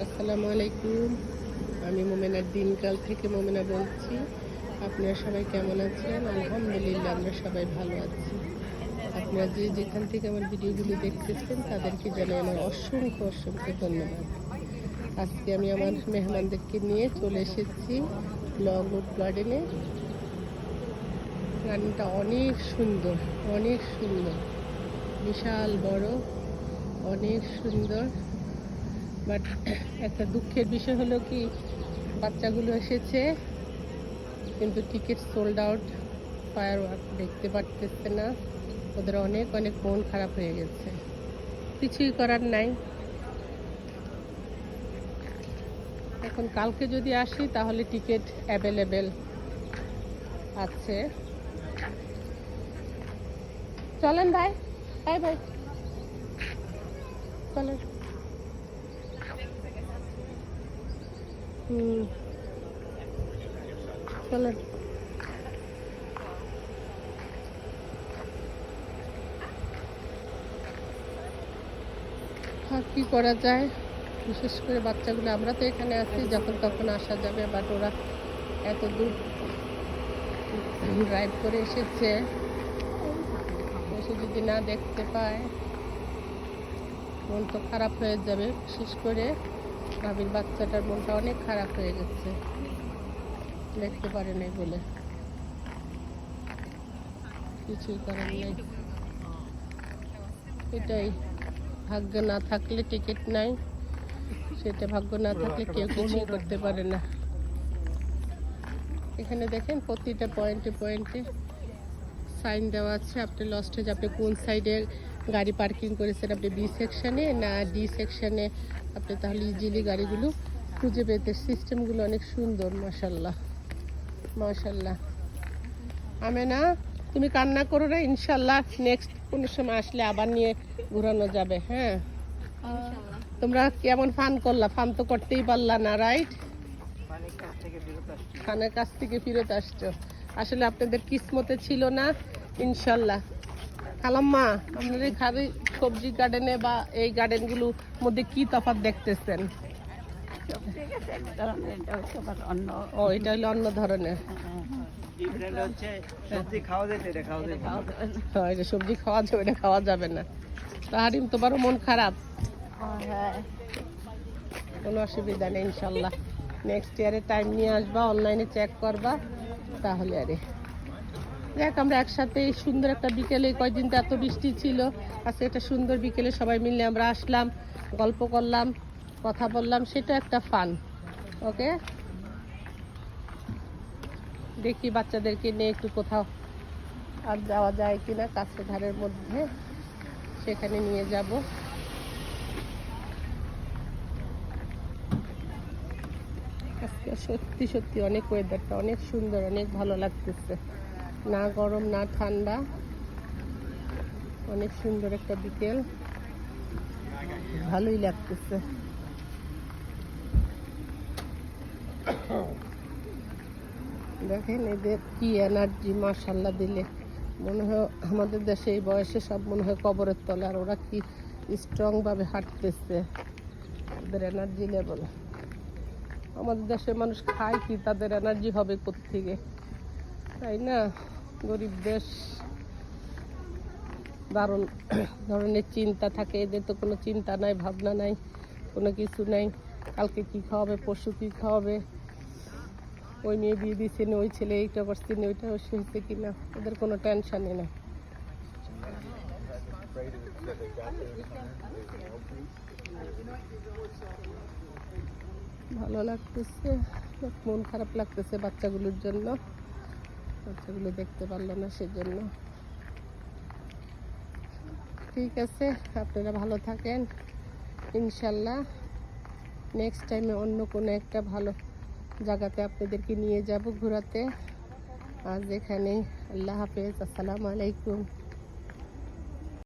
আসসালামু আলাইকুম। আমি মোমেনার দিনকাল থেকে মোমেনা বলছি। আপনারা সবাই কেমন আছেন? আলহামদুলিল্লাহ আমরা সবাই ভালো আছি। আপনারা যে যেখান থেকে আমার ভিডিওগুলো দেখতেছেন তাদেরকে জানাই আমার অসংখ্য অসংখ্য ধন্যবাদ। আজকে আমি আমার মেহমানদেরকে নিয়ে চলে এসেছি লংউড গার্ডেনে। গার্ডেনটা অনেক সুন্দর, অনেক সুন্দর, বিশাল বড়, অনেক সুন্দর। বাট একটা দুঃখের বিষয় হলো কি, বাচ্চাগুলো এসেছে কিন্তু ticket sold out, fire work দেখতে পারতেছে না। ওদের অনেক অনেক মন খারাপ হয়ে গেছে, কিছুই করার নাই। এখন কালকে যদি আসি তাহলে টিকিট অ্যাভেলেবেল আছে। চলেন ভাই, ভাই ভাই চলেন। চলেন। কি করা যায়, বিশেষ করে বাচ্চাগুলো, আমরা তো এখানে আছি, যখন তখন আসা যাবে। বাট ওরা এত দূর ড্রাইভ করে এসেছে, এসে যদি না দেখতে পায় মন তো খারাপ হয়ে যাবে। বিশেষ করে ভাবির বাচ্চাটার মনটা অনেক খারাপ হয়ে গেছে, দেখতে পারে নাই বলে। কিছুই করার নেই, এটাই। ভাগ্য না থাকলে টিকিট নাই, সেটা ভাগ্য না থাকলে কেউ কিছুই করতে পারে না। এখানে দেখেন প্রতিটা পয়েন্টে পয়েন্টে সাইন দেওয়া আছে। আপনি লস্ট হয়ে আপনি কোন সাইডে গাড়ি পার্কিং করেছেন, আপনি বি সেকশানে না ডি সেকশানে, আপনি তাহলে ইজিলি গাড়িগুলো খুঁজে পেতে। সিস্টেমগুলো অনেক সুন্দর, মাশাল্লাহ মাশাল্লাহ। আমেনা, তুমি কান্না করো না, ইনশাল্লাহ নেক্সট কোনো সময় আসলে আবার নিয়ে ঘুরানো যাবে। হ্যাঁ, তোমরা কেমন ফান করলা? ফান তো করতেই পারলা না, রাইট? খানের কাছ থেকে ফিরত আসছো, আসলে আপনাদের কিসমতে ছিল না। ইনশাল্লাহ। খালাম্মা, আপনার এই খালি সবজি গার্ডেনে বা এই গার্ডেনগুলোর মধ্যে কি তফাৎ দেখতেছেন? ও, এটা হলো অন্য ধরনের। সবজি খাওয়া যাবে, এটা খাওয়া যাবে না। তাহারিম, তোমারও মন খারাপ? কোনো অসুবিধা নেই, ইনশাল্লাহ নেক্সট ইয়ারে টাইম নিয়ে আসবা, অনলাইনে চেক করবা, তাহলে আরে দেখ। আমরা একসাথে এই সুন্দর একটা বিকেলে, কয়েকদিন তো এত বৃষ্টি ছিল, আজকে একটা সুন্দর বিকেলে সবাই মিলে আমরা আসলাম, গল্প করলাম, কথা বললাম, সেটা একটা ফান। ওকে, দেখি বাচ্চাদেরকে নিয়ে একটু কোথাও আর যাওয়া যায় কিনা, কাছে ধারের মধ্যে, সেখানে নিয়ে যাব। আজকে সত্যি সত্যি অনেক ওয়েদারটা অনেক সুন্দর, অনেক ভালো লাগতেছে, না গরম না ঠান্ডা, অনেক সুন্দর একটা বিকেল, ভালোই লাগতেছে। দেখেন এদের কি এনার্জি, মাশাল্লাহ। দিলে মনে হয় আমাদের দেশে এই বয়সে সব মনে হয় কবরের তলে, আর ওরা কি স্ট্রং ভাবে হাঁটতেছে, ওদের এনার্জি লেভেল। আমাদের দেশের মানুষ খায় কি, তাদের এনার্জি হবে কোত্থেকে, তাই না? গরিব দেশ, দারুণ ধরনের চিন্তা থাকে এদের, তো কোনো চিন্তা নাই, ভাবনা নাই, কোনো কিছু নাই। কালকে কি খাওয়াবে, পরশু কি খাওয়াবে, ওই মেয়ে বিয়ে দিচ্ছে না, ওই ছেলে এইটা করছে না, ওইটা হয়েছে কিনা, ওদের কোনো টেনশনই নেই। ভালো লাগতেছে, মন খারাপ লাগতেছে বাচ্চাগুলোর জন্য, বাচ্চাগুলো দেখতে পারলো না সেজন্য। ঠিক আছে, আপনারা ভালো থাকেন, ইনশাল্লাহ নেক্সট টাইমে অন্য কোনো একটা ভালো জায়গাতে আপনাদেরকে নিয়ে যাব ঘোরাতে। আজ এখানে, আল্লাহ হাফেজ, আসসালামু আলাইকুম।